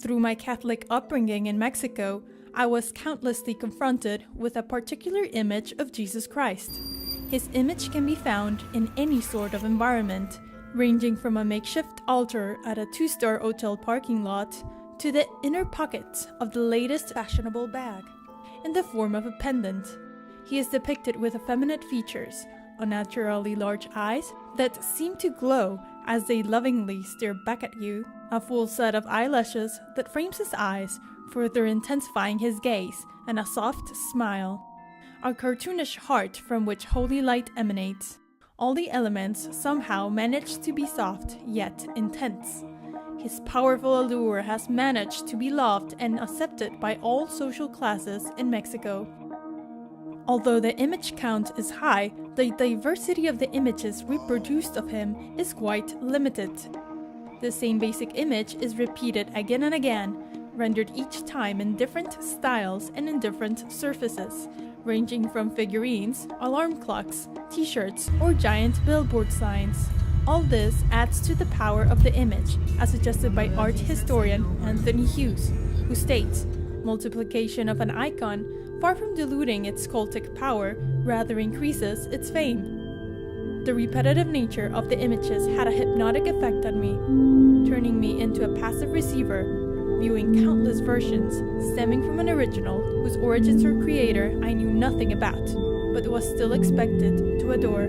Through my Catholic upbringing in Mexico, I was countlessly confronted with a particular image of Jesus Christ. His image can be found in any sort of environment, ranging from a makeshift altar at a 2-star hotel parking lot to the inner pocket of the latest fashionable bag, in the form of a pendant. He is depicted with effeminate features, unnaturally large eyes that seem to glow as they lovingly stare back at you, a full set of eyelashes that frames his eyes, further intensifying his gaze, and a soft smile. A cartoonish heart from which holy light emanates. All the elements somehow manage to be soft, yet intense. His powerful allure has managed to be loved and accepted by all social classes in Mexico. Although the image count is high, the diversity of the images reproduced of him is quite limited. The same basic image is repeated again and again, rendered each time in different styles and in different surfaces, ranging from figurines, alarm clocks, t-shirts, or giant billboard signs. All this adds to the power of the image, as suggested by art historian Anthony Hughes, who states, multiplication of an icon, far from diluting its cultic power, rather increases its fame. The repetitive nature of the images had a hypnotic effect on me, turning me into a passive receiver, viewing countless versions stemming from an original whose origins or creator I knew nothing about, but was still expected to adore.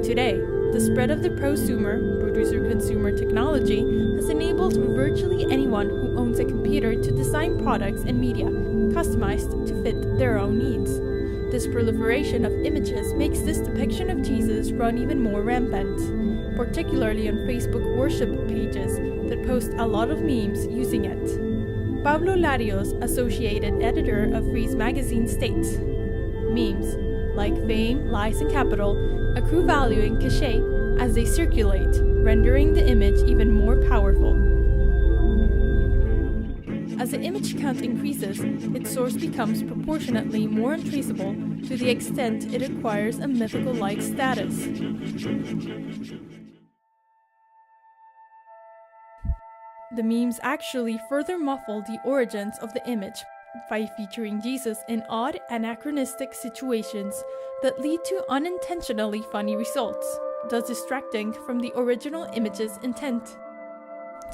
Today, the spread of the prosumer, producer-consumer technology has enabled virtually anyone who owns a computer to design products and media customized to fit their own needs. This proliferation of images makes this depiction of Jesus run even more rampant, particularly on Facebook worship pages that post a lot of memes using it. Pablo Larios, associated editor of Frieze magazine, states, memes, like fame, lies, and capital, accrue value and cachet as they circulate, rendering the image even more powerful. As the image count increases, its source becomes proportionately more untraceable to the extent it acquires a mythical-like status. The memes actually further muffle the origins of the image by featuring Jesus in odd, anachronistic situations that lead to unintentionally funny results, thus distracting from the original image's intent.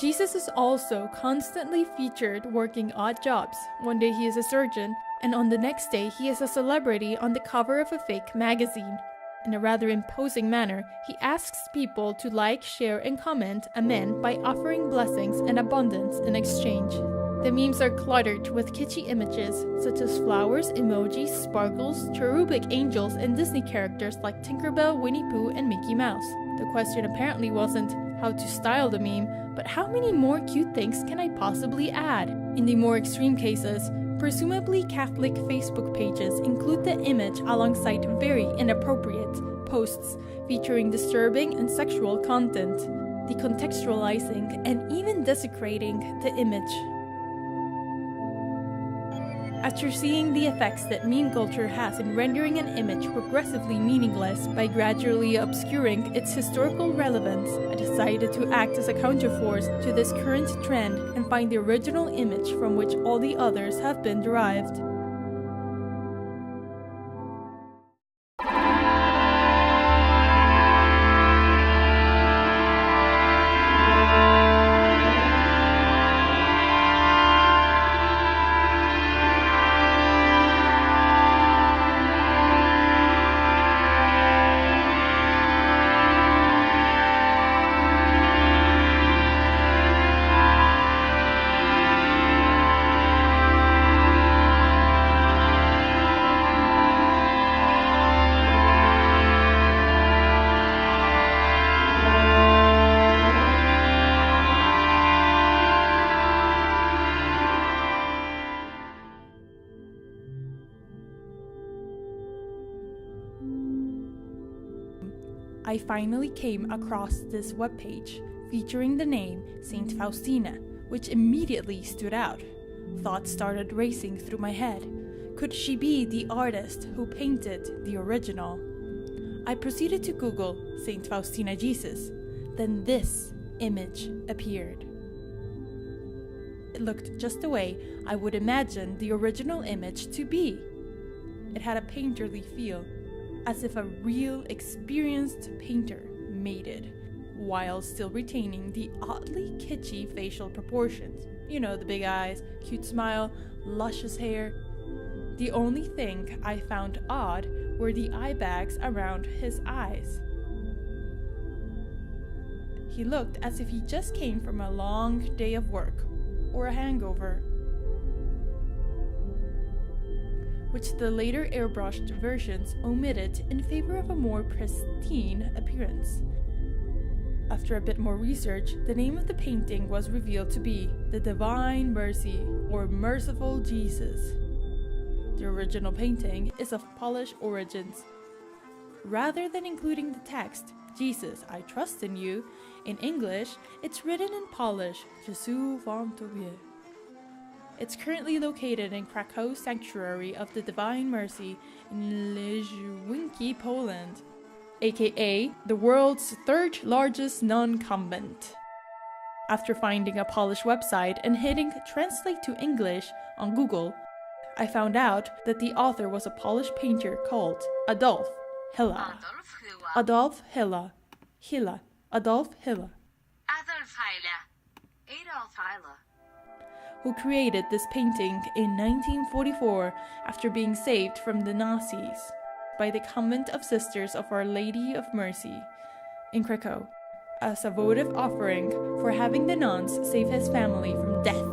Jesus is also constantly featured working odd jobs. One day he is a surgeon, and on the next day he is a celebrity on the cover of a fake magazine. In a rather imposing manner, he asks people to like, share, and comment Amen by offering blessings and abundance in exchange. The memes are cluttered with kitschy images, such as flowers, emojis, sparkles, cherubic angels, and Disney characters like Tinkerbell, Winnie Pooh, and Mickey Mouse. The question apparently wasn't how to style the meme, but how many more cute things can I possibly add? In the more extreme cases, presumably Catholic Facebook pages include the image alongside very inappropriate posts featuring disturbing and sexual content, decontextualizing and even desecrating the image. After seeing the effects that meme culture has in rendering an image progressively meaningless by gradually obscuring its historical relevance, I decided to act as a counterforce to this current trend and find the original image from which all the others have been derived. I finally came across this webpage featuring the name Saint Faustina, which immediately stood out. Thoughts started racing through my head. Could she be the artist who painted the original? I proceeded to Google Saint Faustina Jesus. Then this image appeared. It looked just the way I would imagine the original image to be. It had a painterly feel, as if a real, experienced painter made it, while still retaining the oddly kitschy facial proportions. You know, the big eyes, cute smile, luscious hair. The only thing I found odd were the eye bags around his eyes. He looked as if he just came from a long day of work, or a hangover, which the later airbrushed versions omitted in favor of a more pristine appearance. After a bit more research, the name of the painting was revealed to be The Divine Mercy, or Merciful Jesus. The original painting is of Polish origins. Rather than including the text, Jesus, I trust in you, in English, it's written in Polish, Jezu wam Tobie. It's currently located in Krakow Sanctuary of the Divine Mercy in Leszczynki, Poland, aka the world's third largest nun-convent. After finding a Polish website and hitting Translate to English on Google, I found out that the author was a Polish painter called Adolf Hilla. Adolf Hilla. Adolf Hilla. Who created this painting in 1944 after being saved from the Nazis by the Convent of Sisters of Our Lady of Mercy in Krakow as a votive offering for having the nuns save his family from death.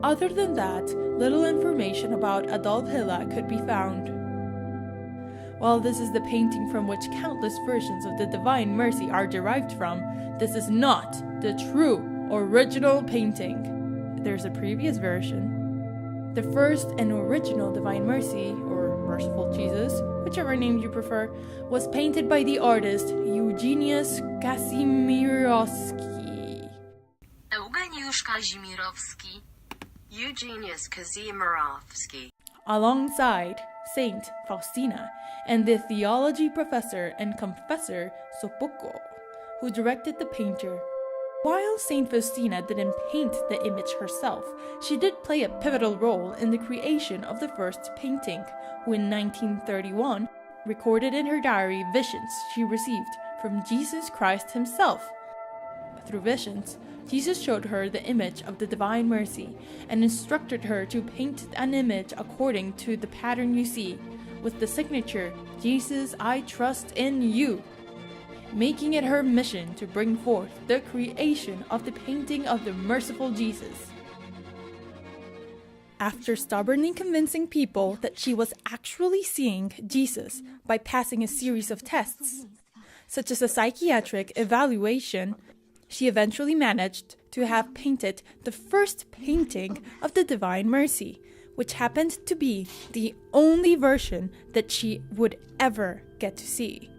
Other than that, little information about Adolf Hilla could be found. While this is the painting from which countless versions of the Divine Mercy are derived from, this is not the true original painting. There's a previous version. The first and original Divine Mercy, or Merciful Jesus, whichever name you prefer, was painted by the artist Eugeniusz Kazimierowski. Eugeniusz Kazimierowski. Alongside Saint Faustina and the theology professor and confessor Sopocko, who directed the painter. While Saint Faustina didn't paint the image herself, she did play a pivotal role in the creation of the first painting, who in 1931 recorded in her diary visions she received from Jesus Christ himself. Through visions, Jesus showed her the image of the Divine Mercy and instructed her to paint an image according to the pattern you see, with the signature, Jesus, I trust in you, making it her mission to bring forth the creation of the painting of the Merciful Jesus. After stubbornly convincing people that she was actually seeing Jesus by passing a series of tests, such as a psychiatric evaluation, she eventually managed to have painted the first painting of the Divine Mercy, which happened to be the only version that she would ever get to see.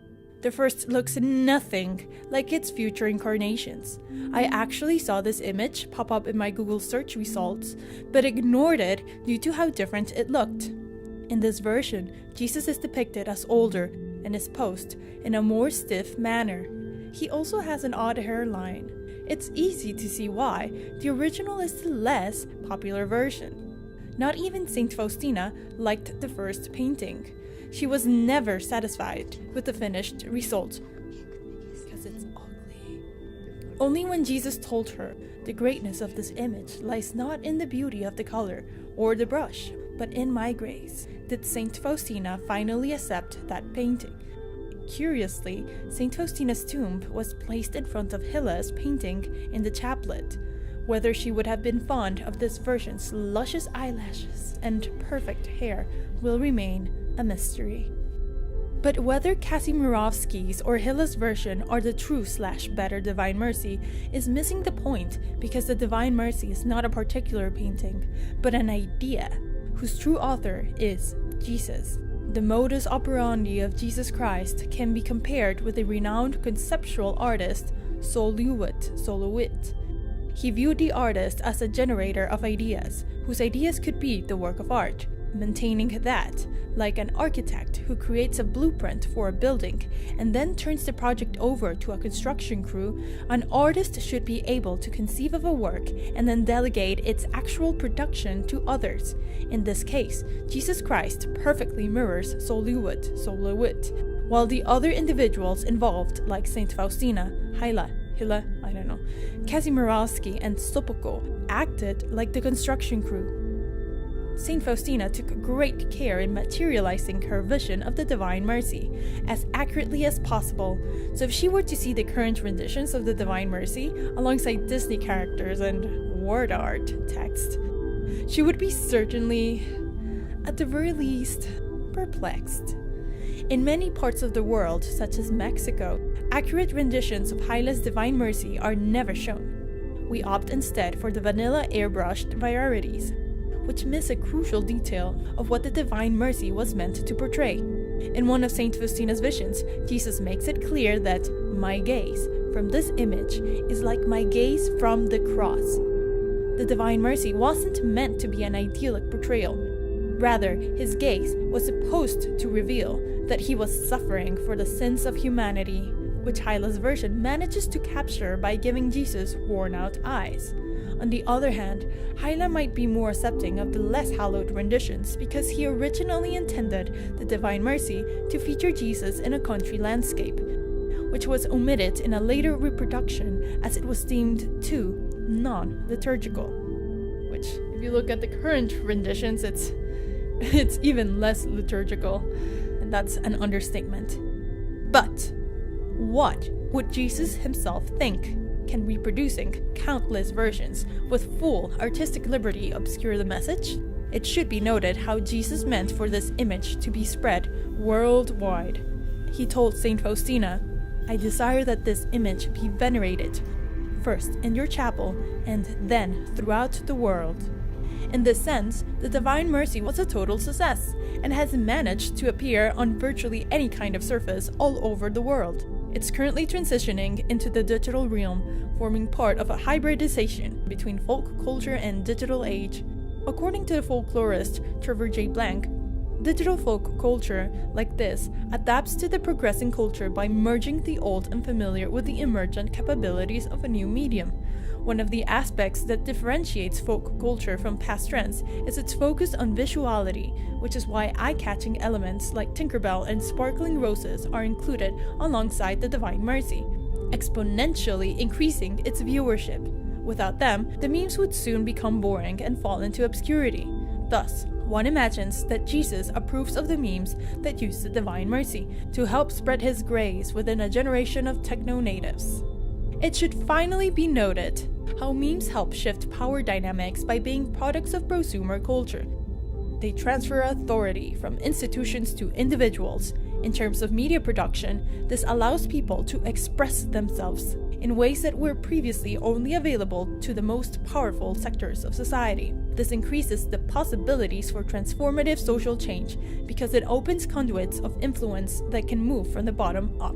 The first looks nothing like its future incarnations. I actually saw this image pop up in my Google search results, but ignored it due to how different it looked. In this version, Jesus is depicted as older and is posed in a more stiff manner. He also has an odd hairline. It's easy to see why. The original is the less popular version. Not even Saint Faustina liked the first painting. She was never satisfied with the finished result because it's ugly. Only when Jesus told her the greatness of this image lies not in the beauty of the color or the brush, but in my grace, did Saint Faustina finally accept that painting. Curiously, Saint Faustina's tomb was placed in front of Hilla's painting in the chaplet. Whether she would have been fond of this version's luscious eyelashes and perfect hair will remain a mystery. But whether Kazimierowski's or Hilla's version are the true/better Divine Mercy is missing the point, because the Divine Mercy is not a particular painting, but an idea whose true author is Jesus. The modus operandi of Jesus Christ can be compared with the renowned conceptual artist Sol LeWitt. He viewed the artist as a generator of ideas, whose ideas could be the work of art. maintaining that, like an architect who creates a blueprint for a building and then turns the project over to a construction crew, an artist should be able to conceive of a work and then delegate its actual production to others. In this case, Jesus Christ perfectly mirrors Solowit, while the other individuals involved, like Saint Faustina, Hila, Kazimierowski, and Sopocko, acted like the construction crew. Saint Faustina took great care in materializing her vision of the Divine Mercy as accurately as possible, so if she were to see the current renditions of the Divine Mercy alongside Disney characters and word art text, she would be certainly, at the very least, perplexed. In many parts of the world, such as Mexico, accurate renditions of Hyla's Divine Mercy are never shown. We opt instead for the vanilla airbrushed varieties, which miss a crucial detail of what the Divine Mercy was meant to portray. In one of Saint Faustina's visions, Jesus makes it clear that my gaze from this image is like my gaze from the cross. The Divine Mercy wasn't meant to be an idyllic portrayal. Rather, his gaze was supposed to reveal that he was suffering for the sins of humanity, which Hyla's version manages to capture by giving Jesus worn-out eyes. On the other hand, Hyla might be more accepting of the less hallowed renditions because he originally intended the Divine Mercy to feature Jesus in a country landscape, which was omitted in a later reproduction as it was deemed too non-liturgical. Which, if you look at the current renditions, it's even less liturgical, and that's an understatement. But what would Jesus himself think? Can reproducing countless versions with full artistic liberty obscure the message? It should be noted how Jesus meant for this image to be spread worldwide. He told Saint Faustina, "I desire that this image be venerated, first in your chapel and then throughout the world." In this sense, the Divine Mercy was a total success and has managed to appear on virtually any kind of surface all over the world. It's currently transitioning into the digital realm, forming part of a hybridization between folk culture and digital age. According to the folklorist Trevor J. Blank, digital folk culture, like this, adapts to the progressing culture by merging the old and familiar with the emergent capabilities of a new medium. One of the aspects that differentiates folk culture from past trends is its focus on visuality, which is why eye-catching elements like Tinkerbell and sparkling roses are included alongside the Divine Mercy, exponentially increasing its viewership. Without them, the memes would soon become boring and fall into obscurity. Thus, one imagines that Jesus approves of the memes that use the Divine Mercy to help spread his grace within a generation of techno-natives. It should finally be noted how memes help shift power dynamics by being products of prosumer culture. They transfer authority from institutions to individuals. In terms of media production, this allows people to express themselves in ways that were previously only available to the most powerful sectors of society. This increases the possibilities for transformative social change because it opens conduits of influence that can move from the bottom up.